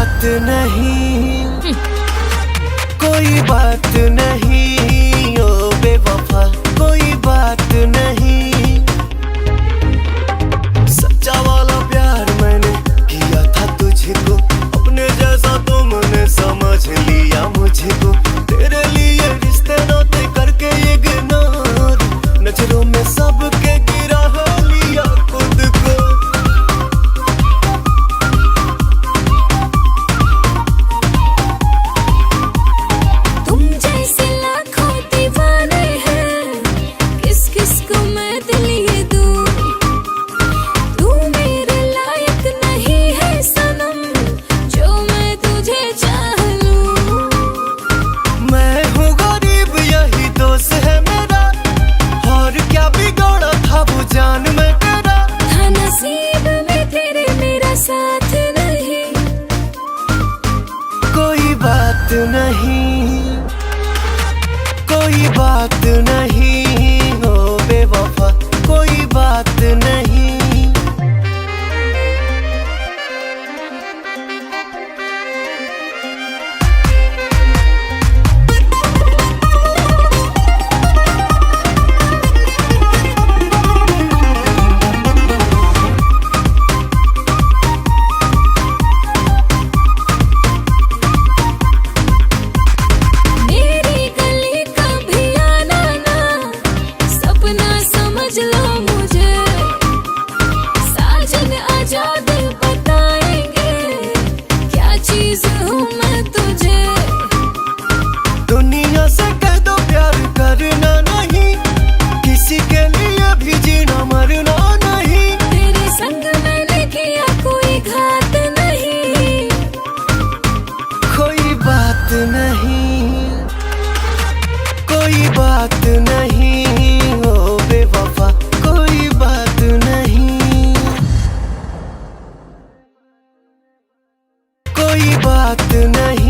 बात नहीं, कोई बात नहीं, ओ बेवफा कोई बात नहीं। सच्चा वाला प्यार मैंने किया था तुझको, अपने जैसा तुमने समझ लिया मुझको। तेरे लिए रिश्ते नाते करके इग्नोर, नजरों में सबके गिरा लिया खुद को। नहीं, कोई बात नहीं, ओ बेवफा कोई बात नहीं। दुनिया से कह दो प्यार करना नहीं, किसी के लिए भी जीना मरना नहीं। तेरे संग मैंने किया कोई घात नहीं, कोई बात नहीं, कोई बात नहीं, ओ बेवफा कोई बात नहीं, कोई बात नहीं।